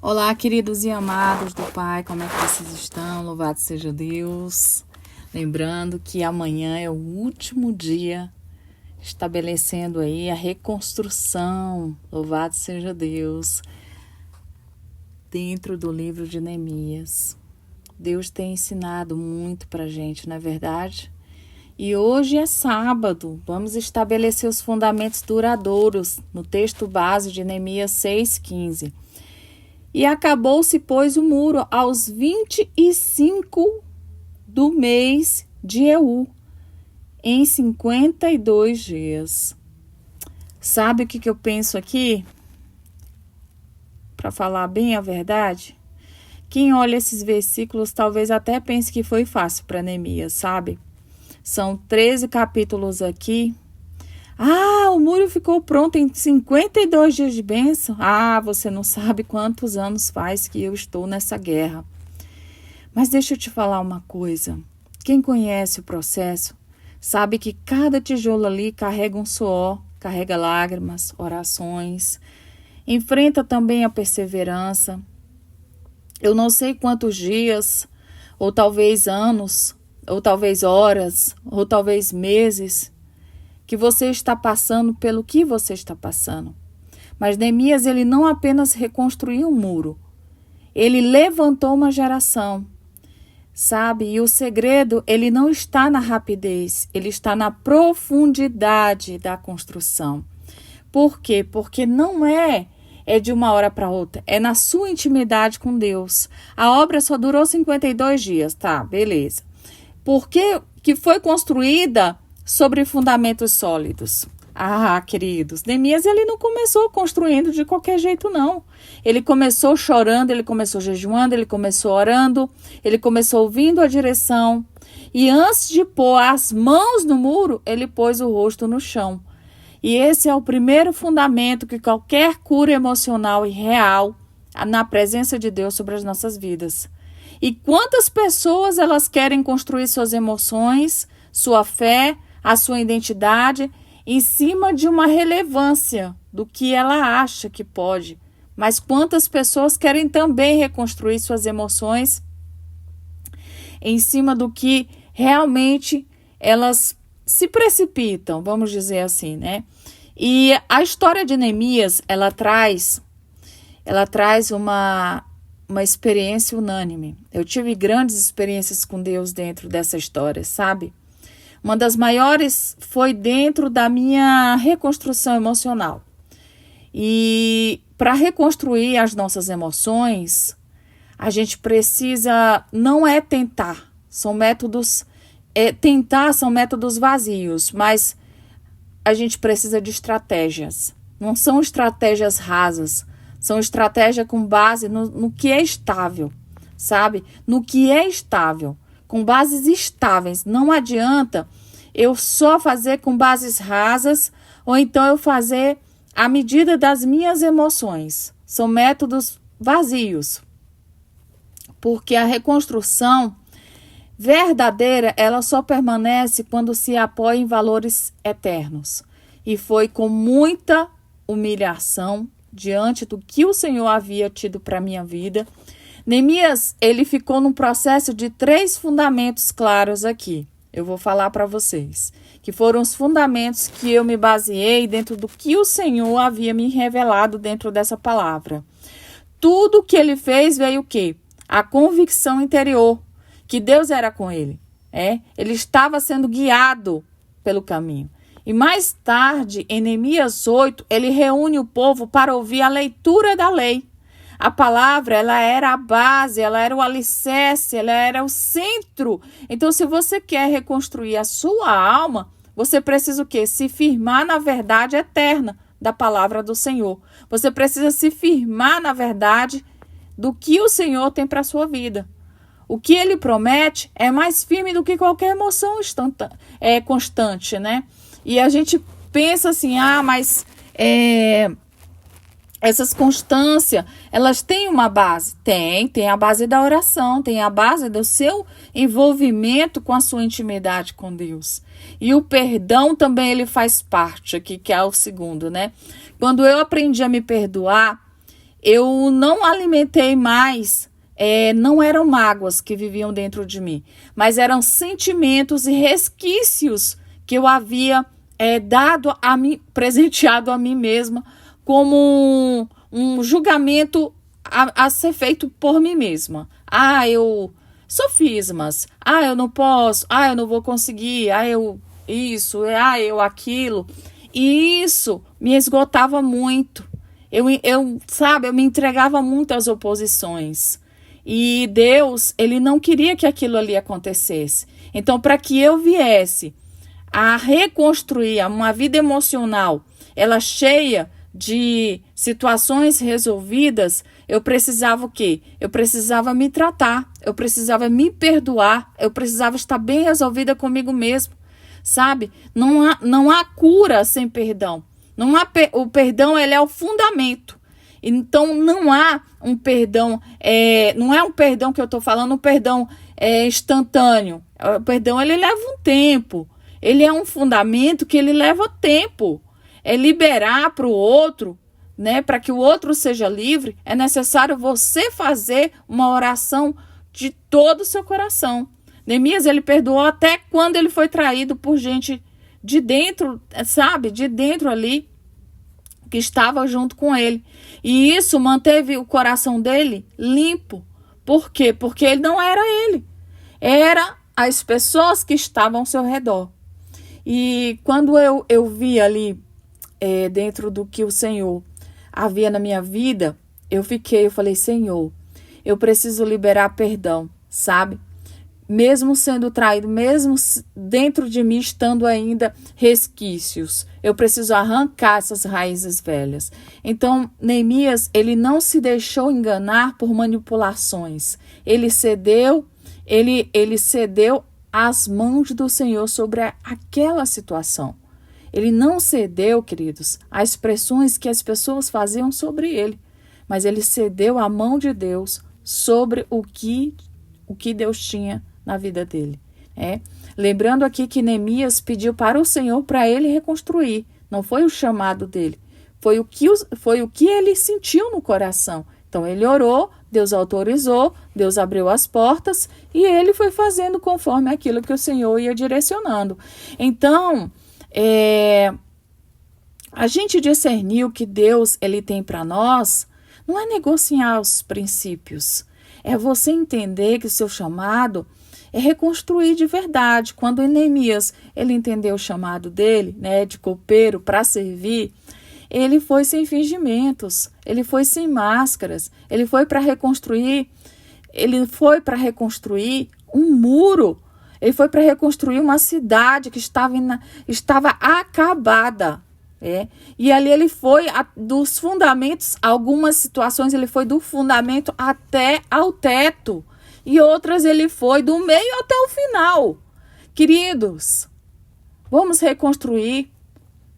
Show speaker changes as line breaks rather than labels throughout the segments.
Olá, queridos e amados do Pai, como é que vocês estão? Louvado seja Deus. Lembrando que amanhã é o último dia, estabelecendo aí a reconstrução, louvado seja Deus, dentro do livro de Neemias. Deus tem ensinado muito pra gente, não é verdade? E hoje é sábado, vamos estabelecer os fundamentos duradouros no texto base de Neemias 6,15. E acabou-se, pois, o muro aos 25 do mês de Eú, em 52 dias. Sabe o que eu penso aqui? Para falar bem a verdade, quem olha esses versículos talvez até pense que foi fácil para Neemias, sabe? São 13 capítulos aqui. O muro ficou pronto em 52 dias de bênção. Você não sabe quantos anos faz que eu estou nessa guerra. Mas deixa eu te falar uma coisa. Quem conhece o processo sabe que cada tijolo ali carrega um suor, carrega lágrimas, orações. Enfrenta também a perseverança. Eu não sei quantos dias, ou talvez anos, ou talvez horas, ou talvez meses, que você está passando pelo que você está passando. Mas Neemias, ele não apenas reconstruiu um muro, ele levantou uma geração, sabe? E o segredo, ele não está na rapidez, ele está na profundidade da construção. Por quê? Porque não é de uma hora para outra, é na sua intimidade com Deus. A obra só durou 52 dias, tá? Beleza. Porque que foi construída sobre fundamentos sólidos. Queridos, Neemias, ele não começou construindo de qualquer jeito, não. Ele começou chorando, ele começou jejuando, ele começou orando, ele começou ouvindo a direção. E antes de pôr as mãos no muro, ele pôs o rosto no chão. E esse é o primeiro fundamento que qualquer cura emocional e real na presença de Deus sobre as nossas vidas. E quantas pessoas elas querem construir suas emoções, sua fé, a sua identidade em cima de uma relevância do que ela acha que pode. Mas quantas pessoas querem também reconstruir suas emoções em cima do que realmente elas se precipitam, vamos dizer assim, né? E a história de Neemias, ela traz uma experiência unânime. Eu tive grandes experiências com Deus dentro dessa história, sabe? Uma das maiores foi dentro da minha reconstrução emocional. E para reconstruir as nossas emoções, a gente precisa, não é tentar, são métodos, tentar são métodos vazios, mas a gente precisa de estratégias. Não são estratégias rasas, são estratégias com base no que é estável, sabe? No que é estável. Com bases estáveis. Não adianta eu só fazer com bases rasas ou então eu fazer à medida das minhas emoções. São métodos vazios. Porque a reconstrução verdadeira, ela só permanece quando se apoia em valores eternos. E foi com muita humilhação diante do que o Senhor havia tido para a minha vida. Neemias, ele ficou num processo de 3 fundamentos claros aqui. Eu vou falar para vocês, que foram os fundamentos que eu me baseei dentro do que o Senhor havia me revelado dentro dessa palavra. Tudo que ele fez veio o quê? A convicção interior, que Deus era com ele. Ele estava sendo guiado pelo caminho. E mais tarde, em Neemias 8, ele reúne o povo para ouvir a leitura da lei. A palavra, ela era a base, ela era o alicerce, ela era o centro. Então, se você quer reconstruir a sua alma, você precisa o quê? Se firmar na verdade eterna da palavra do Senhor. Você precisa se firmar na verdade do que o Senhor tem para a sua vida. O que ele promete é mais firme do que qualquer emoção constante, né? E a gente pensa assim, mas essas constâncias, elas têm uma base? Tem a base da oração, tem a base do seu envolvimento com a sua intimidade com Deus. E o perdão também, ele faz parte aqui, que é o segundo, né? Quando eu aprendi a me perdoar, eu não alimentei mais, não eram mágoas que viviam dentro de mim, mas eram sentimentos e resquícios que eu havia dado a mim, presenteado a mim mesma, como um julgamento a ser feito por mim mesma. Eu sofismas. Eu não posso. Eu não vou conseguir. Eu isso. Eu aquilo. E isso me esgotava muito. Eu me entregava muito às oposições. E Deus, Ele não queria que aquilo ali acontecesse. Então, para que eu viesse a reconstruir uma vida emocional, ela cheia de situações resolvidas, eu precisava o quê? Eu precisava me tratar, eu precisava me perdoar, eu precisava estar bem resolvida comigo mesmo, sabe? Não há cura sem perdão. O perdão, ele é o fundamento. Então, não há um perdão, não é um perdão que eu estou falando, um perdão instantâneo. O perdão, ele leva um tempo. Ele é um fundamento que ele leva tempo. Liberar para o outro, né, para que o outro seja livre, é necessário você fazer uma oração de todo o seu coração. Neemias, ele perdoou até quando ele foi traído por gente de dentro, sabe? De dentro ali, que estava junto com ele. E isso manteve o coração dele limpo. Por quê? Porque ele não era ele. Era as pessoas que estavam ao seu redor. E quando eu vi ali, dentro do que o Senhor havia na minha vida, eu falei, Senhor, eu preciso liberar perdão, sabe? Mesmo sendo traído, mesmo dentro de mim estando ainda resquícios, eu preciso arrancar essas raízes velhas. Então, Neemias, ele não se deixou enganar por manipulações. Ele cedeu às mãos do Senhor sobre aquela situação. Ele não cedeu, queridos, às pressões que as pessoas faziam sobre ele, mas ele cedeu à mão de Deus sobre o que Deus tinha na vida dele. Lembrando aqui que Neemias pediu para o Senhor para ele reconstruir. Não foi o chamado dele, foi o que ele sentiu no coração. Então ele orou, Deus autorizou, Deus abriu as portas e ele foi fazendo conforme aquilo que o Senhor ia direcionando. Então, a gente discernir o que Deus ele tem para nós, não é negociar os princípios. É você entender que o seu chamado é reconstruir de verdade. Quando Neemias ele entendeu o chamado dele, né, de copeiro para servir, ele foi sem fingimentos, ele foi sem máscaras, ele foi para reconstruir um muro. Ele foi para reconstruir uma cidade que estava acabada. E ali ele foi dos fundamentos, algumas situações ele foi do fundamento até ao teto. E outras ele foi do meio até o final. Queridos, vamos reconstruir,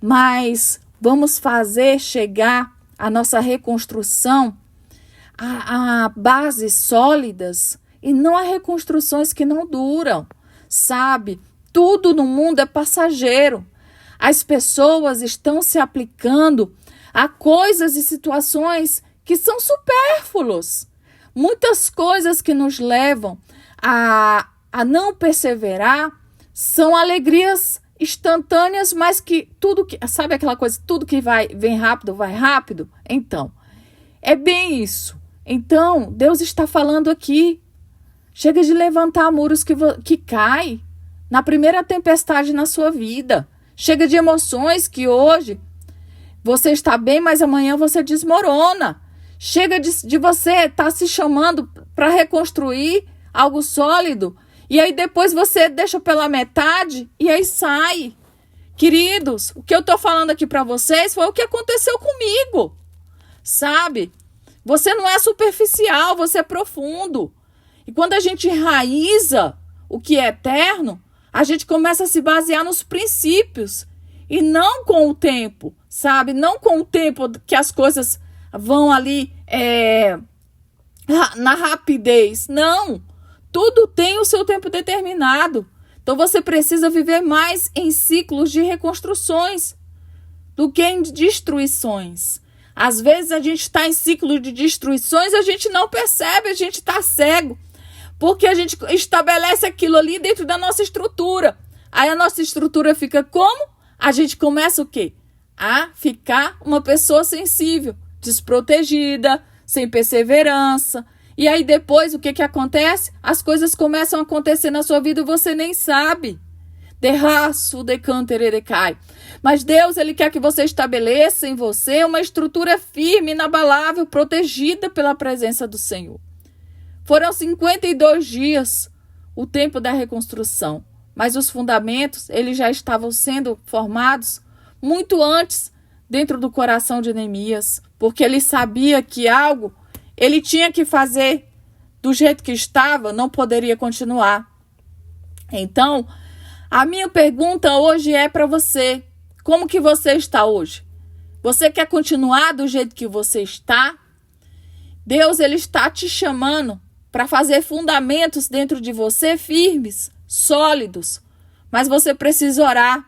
mas vamos fazer chegar a nossa reconstrução a bases sólidas e não a reconstruções que não duram. Sabe, tudo no mundo é passageiro. As pessoas estão se aplicando a coisas e situações que são supérfluos. Muitas coisas que nos levam a não perseverar são alegrias instantâneas, mas que sabe aquela coisa, tudo que vem rápido, vai rápido? Então, é bem isso. Então, Deus está falando aqui. Chega de levantar muros que caem na primeira tempestade na sua vida. Chega de emoções que hoje você está bem, mas amanhã você desmorona. Chega de você estar se chamando para reconstruir algo sólido e aí depois você deixa pela metade e aí sai. Queridos, o que eu estou falando aqui para vocês foi o que aconteceu comigo. Sabe? Você não é superficial, você é profundo. E quando a gente enraiza o que é eterno, a gente começa a se basear nos princípios e não com o tempo, sabe? Não com o tempo que as coisas vão ali na rapidez. Não! Tudo tem o seu tempo determinado. Então você precisa viver mais em ciclos de reconstruções do que em destruições. Às vezes a gente está em ciclo de destruições, a gente não percebe, a gente está cego. Porque a gente estabelece aquilo ali dentro da nossa estrutura. Aí a nossa estrutura fica como? A gente começa o quê? A ficar uma pessoa sensível, desprotegida, sem perseverança. E aí depois o que acontece? As coisas começam a acontecer na sua vida e você nem sabe. Derraço, decantererecai. Mas Deus, Ele quer que você estabeleça em você uma estrutura firme, inabalável, protegida pela presença do Senhor. Foram 52 dias o tempo da reconstrução, mas os fundamentos, eles já estavam sendo formados muito antes dentro do coração de Neemias, porque ele sabia que algo ele tinha que fazer do jeito que estava, não poderia continuar. Então, a minha pergunta hoje é para você: como que você está hoje? Você quer continuar do jeito que você está? Deus, Ele está te chamando para fazer fundamentos dentro de você firmes, sólidos. Mas você precisa orar.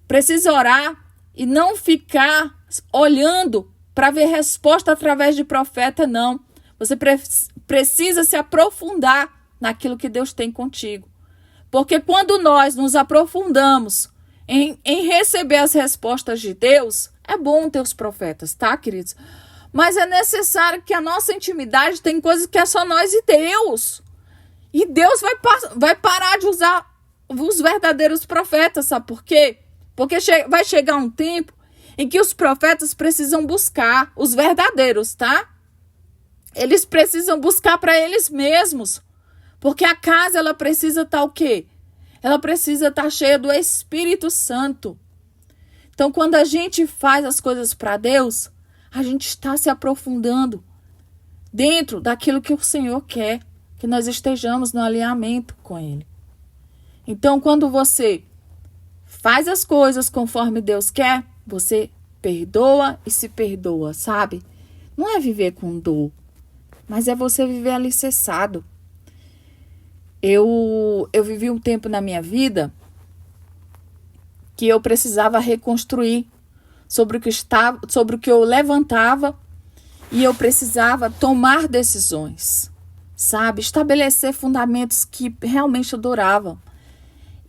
Precisa orar e não ficar olhando para ver resposta através de profeta, não. Você precisa se aprofundar naquilo que Deus tem contigo. Porque quando nós nos aprofundamos em receber as respostas de Deus, é bom ter os profetas, tá, queridos? Mas é necessário que a nossa intimidade tem coisas que é só nós e Deus. E Deus vai parar de usar os verdadeiros profetas, sabe por quê? Porque vai chegar um tempo em que os profetas precisam buscar os verdadeiros, tá? Eles precisam buscar para eles mesmos. Porque a casa, ela precisa estar o quê? Ela precisa estar cheia do Espírito Santo. Então, quando a gente faz as coisas para Deus, a gente está se aprofundando dentro daquilo que o Senhor quer, que nós estejamos no alinhamento com Ele. Então, quando você faz as coisas conforme Deus quer, você perdoa e se perdoa, sabe? Não é viver com dor, mas é você viver alicerçado. Eu vivi um tempo na minha vida que eu precisava reconstruir sobre o que eu levantava, e eu precisava tomar decisões, sabe? Estabelecer fundamentos que realmente adoravam.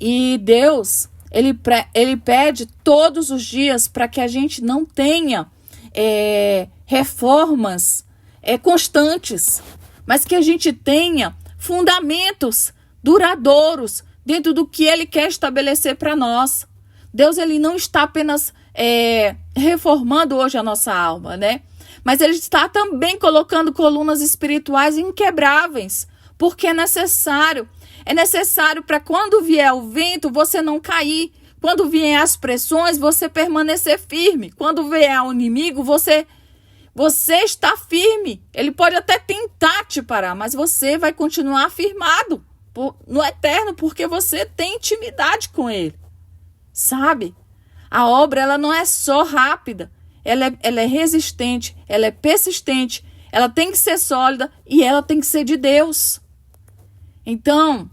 E Deus, Ele pede todos os dias para que a gente não tenha reformas constantes, mas que a gente tenha fundamentos duradouros dentro do que Ele quer estabelecer para nós. Deus, Ele não está apenas reformando hoje a nossa alma, né? Mas Ele está também colocando colunas espirituais inquebráveis, porque é necessário. É necessário para quando vier o vento, você não cair. Quando vier as pressões, você permanecer firme. Quando vier o inimigo, você está firme. Ele pode até tentar te parar, mas você vai continuar firmado no eterno, porque você tem intimidade com Ele. Sabe? A obra, ela não é só rápida. Ela é resistente, ela é persistente, ela tem que ser sólida e ela tem que ser de Deus. Então,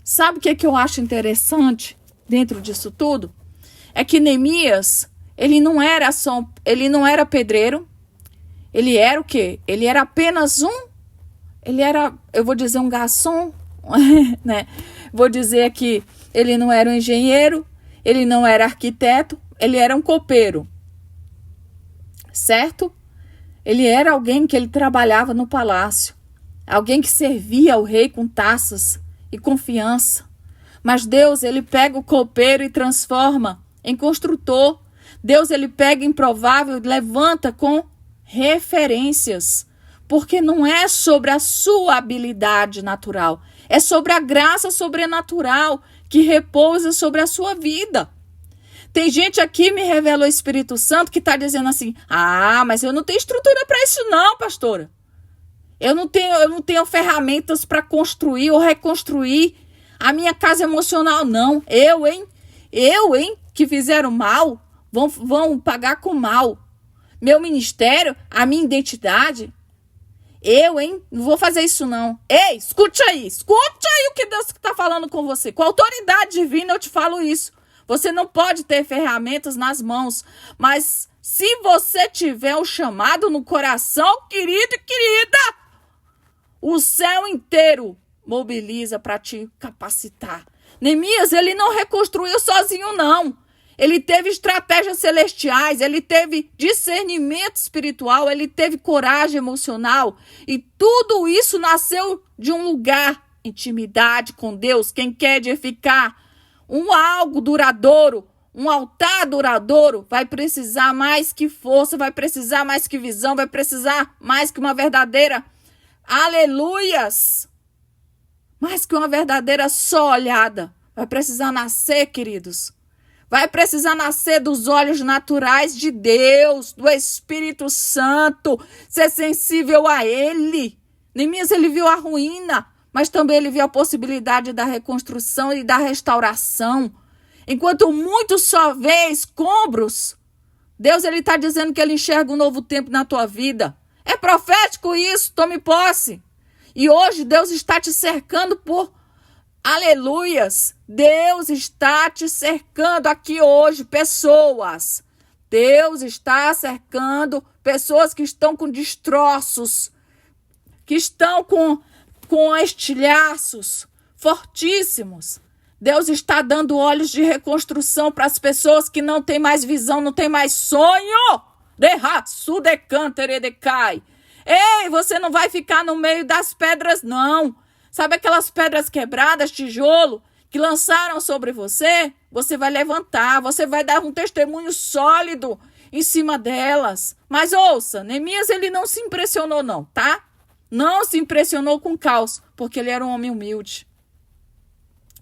sabe o que eu acho interessante dentro disso tudo? É que Neemias, ele não era pedreiro. Ele era o quê? Ele era apenas eu vou dizer um garçom, né? Vou dizer aqui, ele não era um engenheiro, ele não era arquiteto, ele era um copeiro. Certo? Ele era alguém que ele trabalhava no palácio. Alguém que servia ao rei com taças e confiança. Mas Deus, Ele pega o copeiro e transforma em construtor. Deus, Ele pega improvável e levanta com referências. Porque não é sobre a sua habilidade natural. É sobre a graça sobrenatural que repousa sobre a sua vida. Tem gente aqui, me revela o Espírito Santo, que está dizendo assim: mas eu não tenho estrutura para isso não, pastora. Eu não tenho ferramentas para construir ou reconstruir a minha casa emocional, não. Eu, que fizeram mal, vão pagar com mal. Meu ministério, a minha identidade, não vou fazer isso não. Ei, escute aí o que Deus está falando com você. Com autoridade divina eu te falo isso. Você não pode ter ferramentas nas mãos, mas Se você tiver o chamado no coração, querido e querida, o céu inteiro mobiliza para te capacitar. Neemias, ele não reconstruiu sozinho, não. Ele teve estratégias celestiais, ele teve discernimento espiritual, ele teve coragem emocional. E tudo isso nasceu de um lugar, intimidade com Deus. Quem quer edificar algo duradouro, um altar duradouro, vai precisar mais que força, vai precisar mais que visão, vai precisar mais que uma verdadeira, aleluias, mais que uma verdadeira só olhada. Vai precisar nascer, queridos. Vai precisar nascer dos olhos naturais de Deus, do Espírito Santo, ser sensível a Ele. Neemias, ele viu a ruína, mas também ele viu a possibilidade da reconstrução e da restauração. Enquanto muitos só vê escombros, Deus está dizendo que ele enxerga um novo tempo na tua vida. É profético isso, tome posse. E hoje Deus está te cercando por aleluias. Deus está te cercando aqui hoje, pessoas. Deus está cercando pessoas que estão com destroços, que estão com estilhaços fortíssimos. Deus está dando olhos de reconstrução para as pessoas que não têm mais visão, não têm mais sonho. Ei, você não vai ficar no meio das pedras, não. Sabe aquelas pedras quebradas, tijolo, que lançaram sobre você? Você vai levantar, você vai dar um testemunho sólido em cima delas. Mas ouça, Neemias, ele não se impressionou não, tá? Não se impressionou com o caos, porque ele era um homem humilde.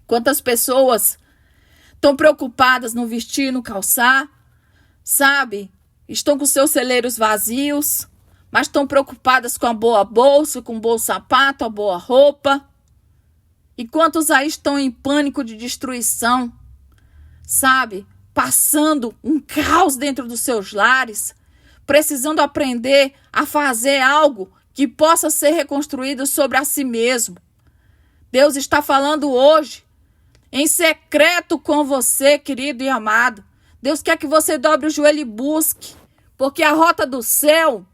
Quantas pessoas estão preocupadas no vestir, no calçar, sabe? Estão com seus celeiros vazios, mas estão preocupadas com a boa bolsa, com o bom sapato, a boa roupa. E quantos aí estão em pânico de destruição, sabe? Passando um caos dentro dos seus lares, precisando aprender a fazer algo que possa ser reconstruído sobre a si mesmo. Deus está falando hoje em secreto com você, querido e amado. Deus quer que você dobre o joelho e busque, porque a rota do céu,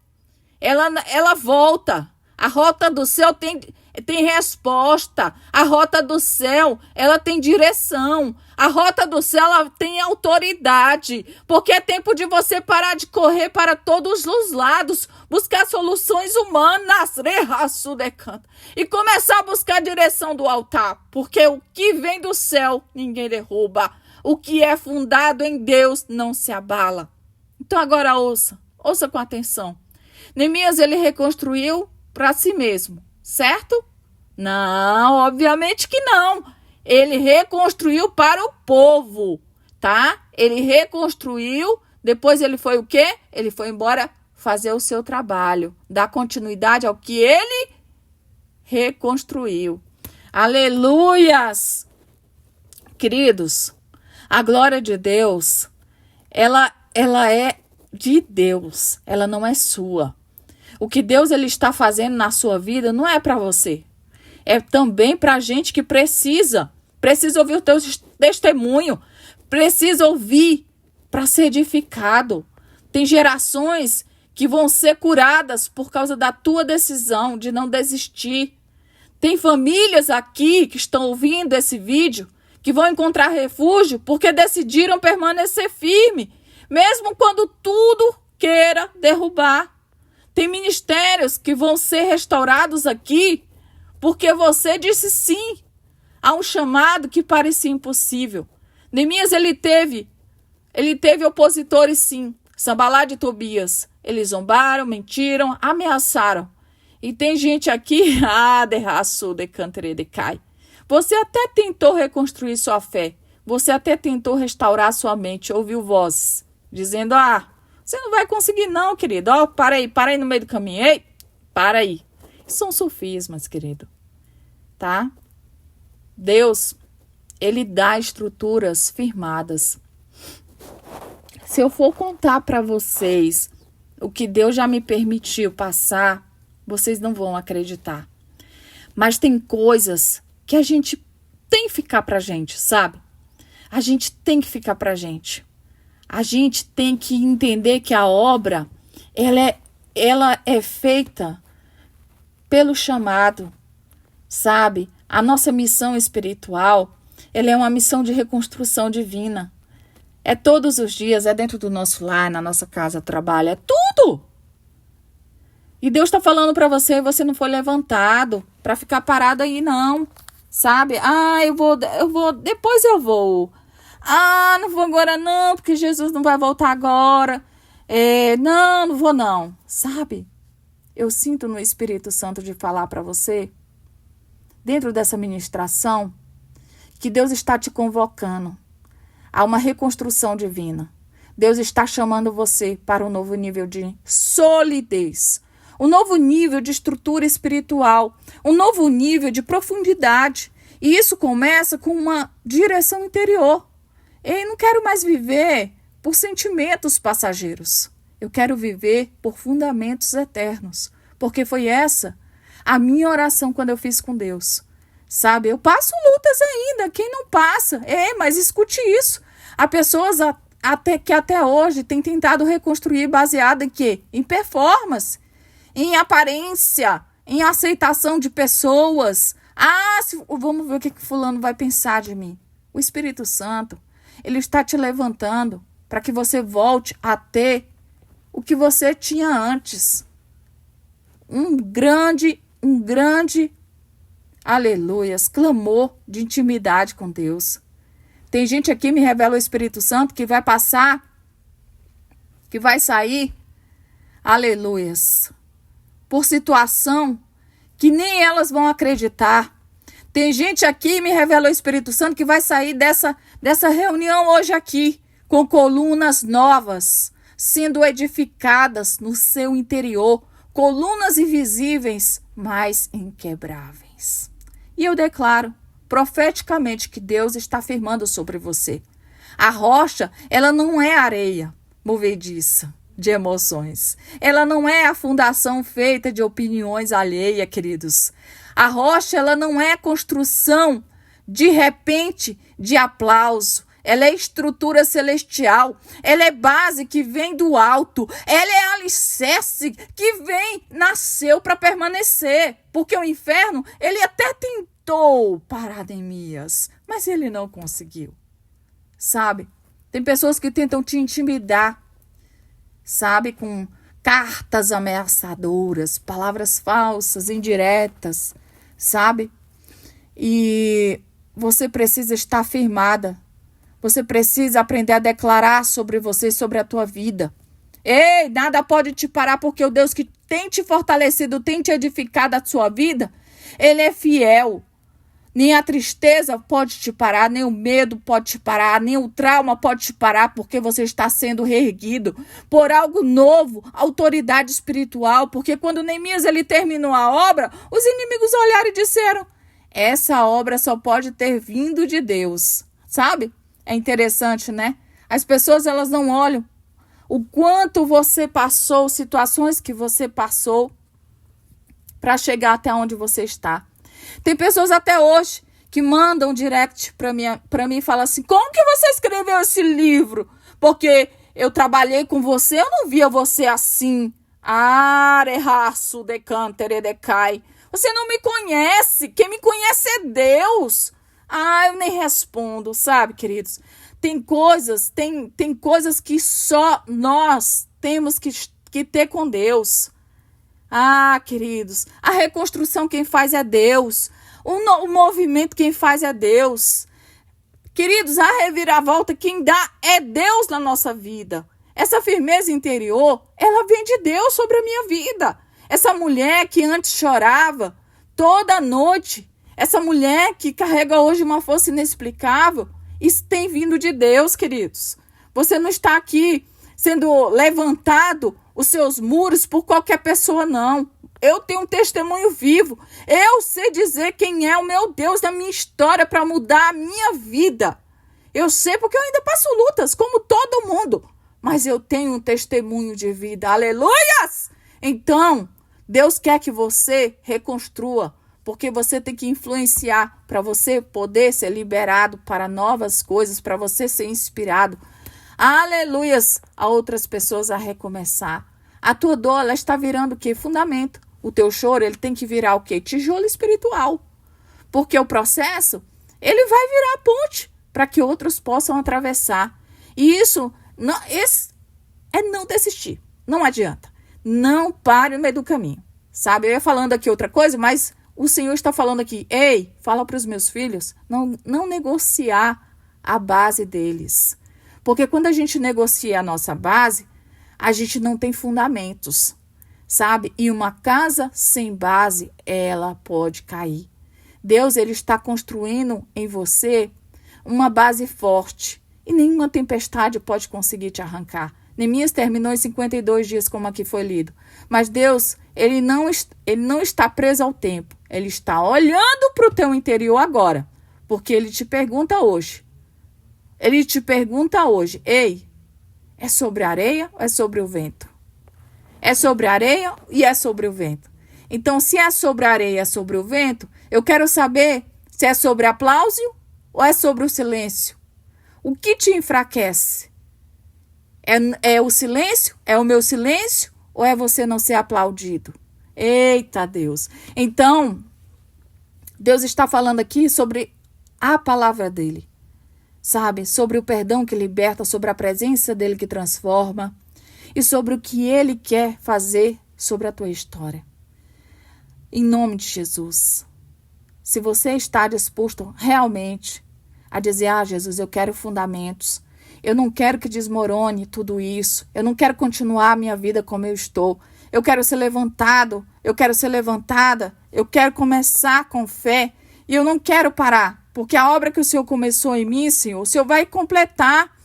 ela volta. A rota do céu tem resposta. A rota do céu, ela tem direção. A rota do céu, ela tem autoridade. Porque é tempo de você parar de correr para todos os lados, buscar soluções humanas, e começar a buscar a direção do altar. Porque o que vem do céu, ninguém derruba. O que é fundado em Deus não se abala. Então agora ouça com atenção. Neemias, ele reconstruiu para si mesmo, certo? Não, obviamente que não. Ele reconstruiu para o povo, tá? Ele reconstruiu, depois ele foi o quê? Ele foi embora fazer o seu trabalho, dar continuidade ao que ele reconstruiu. Aleluias! Queridos, a glória de Deus, ela é de Deus, ela não é sua. O que Deus ele está fazendo na sua vida não é para você. É também para a gente que precisa ouvir o teu testemunho, precisa ouvir para ser edificado. Tem gerações que vão ser curadas por causa da tua decisão de não desistir. Tem famílias aqui que estão ouvindo esse vídeo que vão encontrar refúgio porque decidiram permanecer firme, mesmo quando tudo queira derrubar. Tem ministérios que vão ser restaurados aqui porque você disse sim a um chamado que parecia impossível. Neemias, ele teve opositores sim. Sanbalá e Tobias. Eles zombaram, mentiram, ameaçaram. E tem gente aqui, você até tentou reconstruir sua fé. Você até tentou restaurar sua mente, ouviu vozes, dizendo, você não vai conseguir não, querido. Para aí no meio do caminho. Ei, para aí. São sofismas, querido. Tá? Deus, ele dá estruturas firmadas. Se eu for contar para vocês o que Deus já me permitiu passar, vocês não vão acreditar. Mas tem coisas que a gente tem que ficar pra gente, sabe? A gente tem que ficar pra gente. A gente tem que entender que a obra, ela é feita pelo chamado, sabe? A nossa missão espiritual, ela é uma missão de reconstrução divina. É todos os dias, é dentro do nosso lar, na nossa casa, trabalho, é tudo. E Deus está falando para você, você não foi levantado para ficar parado aí, não. Sabe? Depois eu vou. Não vou agora não, porque Jesus não vai voltar agora. Não vou não. Sabe? Eu sinto no Espírito Santo de falar para você, dentro dessa ministração, que Deus está te convocando a uma reconstrução divina. Deus está chamando você para um novo nível de solidez, um novo nível de estrutura espiritual, um novo nível de profundidade. E isso começa com uma direção interior. Eu não quero mais viver por sentimentos passageiros. Eu quero viver por fundamentos eternos. Porque foi essa a minha oração quando eu fiz com Deus. Sabe, eu passo lutas ainda. Quem não passa? Mas escute isso. Há pessoas até hoje têm tentado reconstruir baseada em quê? Em performance, em aparência, em aceitação de pessoas. Vamos ver o que fulano vai pensar de mim. O Espírito Santo, ele está te levantando para que você volte a ter o que você tinha antes. Um grande, aleluias, clamor de intimidade com Deus. Tem gente aqui, me revela o Espírito Santo, que vai passar, que vai sair, aleluias, por situação que nem elas vão acreditar. Tem gente aqui, me revela o Espírito Santo, que vai sair dessa reunião hoje aqui, com colunas novas, sendo edificadas no seu interior, colunas invisíveis, mas inquebráveis. E eu declaro profeticamente que Deus está afirmando sobre você. A rocha, ela não é areia movediça de emoções. Ela não é a fundação feita de opiniões alheias, queridos. A rocha, ela não é construção de repente de aplauso. Ela é estrutura celestial. Ela é base que vem do alto. Ela é alicerce que nasceu para permanecer. Porque o inferno, ele até tentou parar Neemias, mas ele não conseguiu. Sabe? Tem pessoas que tentam te intimidar, sabe? Com cartas ameaçadoras, palavras falsas, indiretas, sabe? E você precisa estar firmada. Você precisa aprender a declarar sobre você, sobre a tua vida. Nada pode te parar, porque o Deus que tem te fortalecido, tem te edificado a sua vida, ele é fiel. Nem a tristeza pode te parar, nem o medo pode te parar, nem o trauma pode te parar, porque você está sendo reerguido por algo novo, autoridade espiritual. Porque quando Neemias ele terminou a obra, os inimigos olharam e disseram: essa obra só pode ter vindo de Deus. Sabe? É interessante, né? As pessoas, elas não olham o quanto você passou, situações que você passou para chegar até onde você está. Tem pessoas até hoje que mandam direct para mim e falam assim: como que você escreveu esse livro? Porque eu trabalhei com você, eu não via você assim. Arehaço decantere decai. Você não me conhece. Quem me conhece é Deus. Eu nem respondo, sabe, queridos? Tem coisas que só nós temos que ter com Deus. Queridos, a reconstrução quem faz é Deus. O movimento quem faz é Deus. Queridos, a reviravolta quem dá é Deus na nossa vida. Essa firmeza interior, ela vem de Deus sobre a minha vida. Essa mulher que antes chorava toda noite, essa mulher que carrega hoje uma força inexplicável, isso tem vindo de Deus, queridos. Você não está aqui sendo levantado os seus muros por qualquer pessoa, não. Eu tenho um testemunho vivo. Eu sei dizer quem é o meu Deus na minha história para mudar a minha vida. Eu sei porque eu ainda passo lutas, como todo mundo. Mas eu tenho um testemunho de vida. Aleluias! Então, Deus quer que você reconstrua, porque você tem que influenciar para você poder ser liberado para novas coisas, para você ser inspirado aleluias, a outras pessoas a recomeçar. A tua dor, ela está virando o quê? Fundamento. O teu choro, ele tem que virar o quê? Tijolo espiritual. Porque o processo, ele vai virar ponte para que outros possam atravessar. E isso é não desistir. Não adianta. Não pare no meio do caminho. Sabe? Eu ia falando aqui outra coisa, mas o Senhor está falando aqui. Ei, fala para os meus filhos, não negociar a base deles. Porque quando a gente negocia a nossa base, a gente não tem fundamentos, sabe? E uma casa sem base, ela pode cair. Deus, ele está construindo em você uma base forte. E nenhuma tempestade pode conseguir te arrancar. Neemias terminou em 52 dias, como aqui foi lido. Mas Deus, ele não está preso ao tempo. Ele está olhando para o teu interior agora. Porque ele te pergunta hoje. Ei, é sobre a areia ou é sobre o vento? É sobre a areia e é sobre o vento. Então, se é sobre a areia e é sobre o vento, eu quero saber se é sobre aplauso ou é sobre o silêncio. O que te enfraquece? É o silêncio? É o meu silêncio? Ou é você não ser aplaudido? Eita Deus! Então, Deus está falando aqui sobre a palavra dele. Sabe? Sobre o perdão que liberta, sobre a presença dele que transforma e sobre o que ele quer fazer sobre a tua história. Em nome de Jesus. Se você está disposto realmente a dizer, Jesus, eu quero fundamentos. Eu não quero que desmorone tudo isso. Eu não quero continuar a minha vida como eu estou. Eu quero ser levantado. Eu quero ser levantada. Eu quero começar com fé. E eu não quero parar. Porque a obra que o Senhor começou em mim, Senhor, o Senhor vai completar.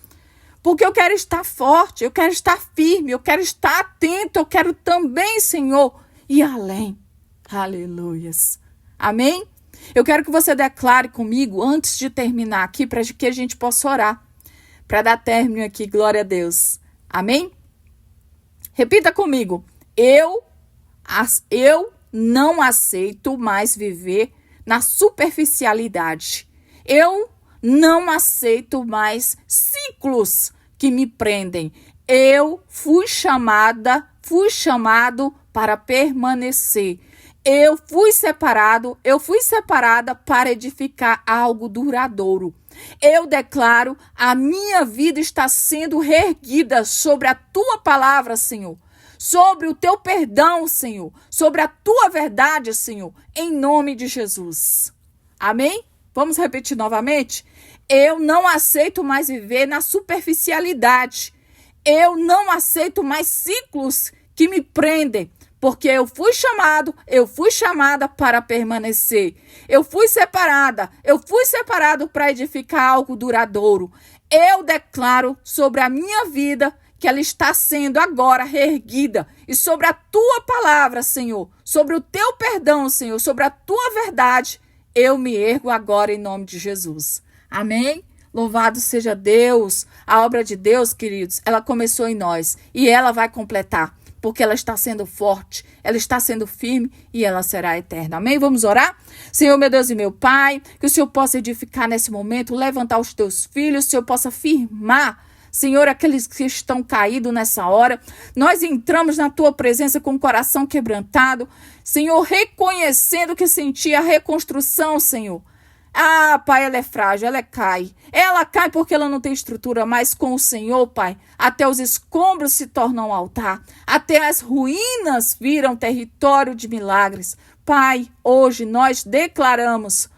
Porque eu quero estar forte. Eu quero estar firme. Eu quero estar atento. Eu quero também, Senhor, ir além. Aleluias. Amém? Eu quero que você declare comigo, antes de terminar aqui, para que a gente possa orar. Para dar término aqui, glória a Deus. Amém? Repita comigo. Eu não aceito mais viver na superficialidade. Eu não aceito mais ciclos que me prendem. Eu fui chamado para permanecer. Eu fui separada para edificar algo duradouro. Eu declaro, a minha vida está sendo reerguida sobre a tua palavra, Senhor. Sobre o teu perdão, Senhor. Sobre a tua verdade, Senhor. Em nome de Jesus. Amém? Vamos repetir novamente? Eu não aceito mais viver na superficialidade. Eu não aceito mais ciclos que me prendem. Porque eu fui chamada para permanecer. Eu fui separado para edificar algo duradouro. Eu declaro sobre a minha vida que ela está sendo agora reerguida. E sobre a tua palavra, Senhor, sobre o teu perdão, Senhor, sobre a tua verdade, eu me ergo agora em nome de Jesus. Amém? Louvado seja Deus. A obra de Deus, queridos, ela começou em nós e ela vai completar. Porque ela está sendo forte, ela está sendo firme e ela será eterna. Amém? Vamos orar? Senhor, meu Deus e meu Pai, que o Senhor possa edificar nesse momento, levantar os teus filhos, o Senhor possa firmar, Senhor, aqueles que estão caídos nessa hora. Nós entramos na tua presença com o coração quebrantado, Senhor, reconhecendo que sentia a reconstrução, Senhor. Ah, Pai, ela é frágil, ela cai. Ela cai porque ela não tem estrutura, mas com o Senhor, Pai, até os escombros se tornam altar, até as ruínas viram território de milagres. Pai, hoje nós declaramos,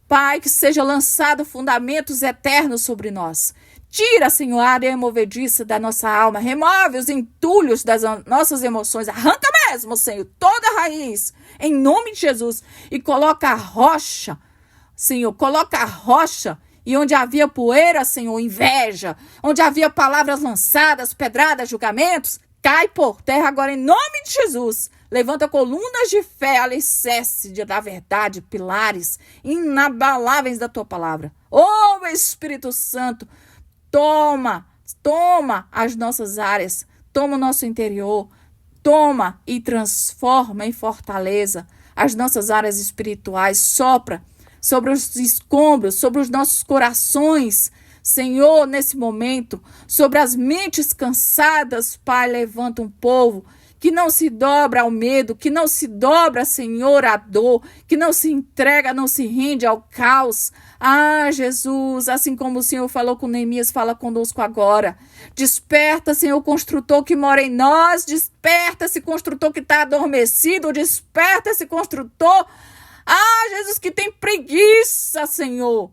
Pai, que seja lançado fundamentos eternos sobre nós. Tira, Senhor, a areia movediça da nossa alma, remove os entulhos das nossas emoções, arranca mesmo, Senhor, toda a raiz, em nome de Jesus, e coloca a rocha, Senhor, coloca a rocha, e onde havia poeira, Senhor, inveja, onde havia palavras lançadas, pedradas, julgamentos, cai por terra agora em nome de Jesus. Levanta colunas de fé, alicerce da verdade, pilares inabaláveis da tua palavra. Oh, Espírito Santo, toma as nossas áreas, toma o nosso interior, toma e transforma em fortaleza as nossas áreas espirituais, sopra sobre os escombros, sobre os nossos corações, Senhor, nesse momento, sobre as mentes cansadas, Pai, levanta um povo que não se dobra ao medo, que não se dobra, Senhor, à dor, que não se entrega, não se rende ao caos. Ah, Jesus, assim como o Senhor falou com Neemias, fala conosco agora. Desperta, Senhor, construtor que mora em nós, desperta esse construtor que está adormecido, desperta esse construtor. Ah, Jesus, que tem preguiça, Senhor.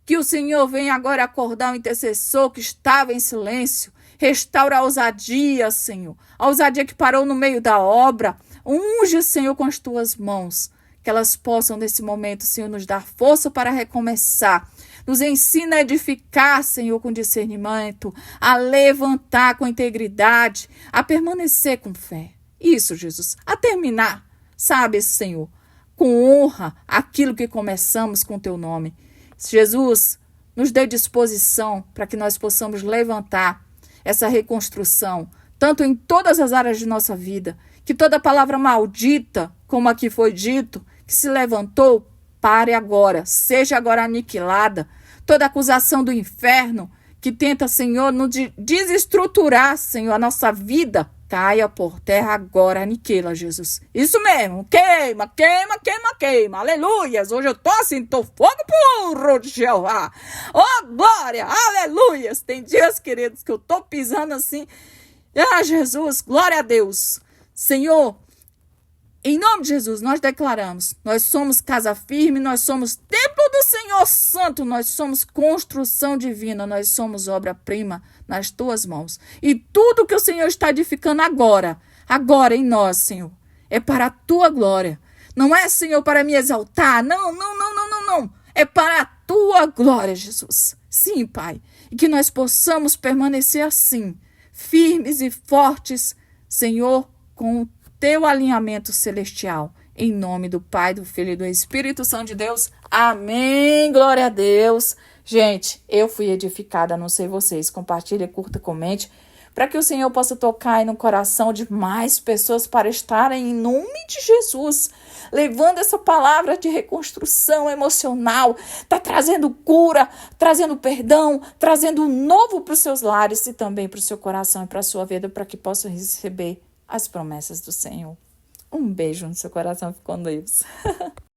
Que o Senhor venha agora acordar o intercessor que estava em silêncio. Restaura a ousadia, Senhor. A ousadia que parou no meio da obra. Unge, Senhor, com as tuas mãos. Que elas possam, nesse momento, Senhor, nos dar força para recomeçar. Nos ensina a edificar, Senhor, com discernimento. A levantar com integridade. A permanecer com fé. Isso, Jesus. A terminar, sabe, Senhor, com honra, aquilo que começamos com teu nome. Jesus, nos dê disposição para que nós possamos levantar essa reconstrução, tanto em todas as áreas de nossa vida, que toda palavra maldita, como aqui foi dito, que se levantou, pare agora, seja agora aniquilada. Toda acusação do inferno que tenta, Senhor, nos desestruturar, Senhor, a nossa vida, caia por terra agora, aniquila, Jesus. Isso mesmo, queima, queima, queima, queima, aleluias. Hoje eu tô assim, tô fogo puro de Jeová. Oh, glória, aleluias. Tem dias, queridos, que eu tô pisando assim. Ah, Jesus, glória a Deus. Senhor, em nome de Jesus, nós declaramos, nós somos casa firme, nós somos templo do Senhor Santo, nós somos construção divina, nós somos obra-prima nas tuas mãos. E tudo que o Senhor está edificando agora em nós, Senhor, é para a tua glória. Não é, Senhor, para me exaltar, não. É para a tua glória, Jesus. Sim, Pai, e que nós possamos permanecer assim, firmes e fortes, Senhor, com o teu alinhamento celestial. Em nome do Pai, do Filho e do Espírito Santo de Deus. Amém. Glória a Deus. Gente, eu fui edificada, não sei vocês. Compartilhe, curta, comente, para que o Senhor possa tocar aí no coração de mais pessoas para estarem, em nome de Jesus, levando essa palavra de reconstrução emocional. Está trazendo cura, trazendo perdão, trazendo um novo para os seus lares e também para o seu coração e para a sua vida, para que possam receber as promessas do Senhor. Um beijo no seu coração, fique com Deus.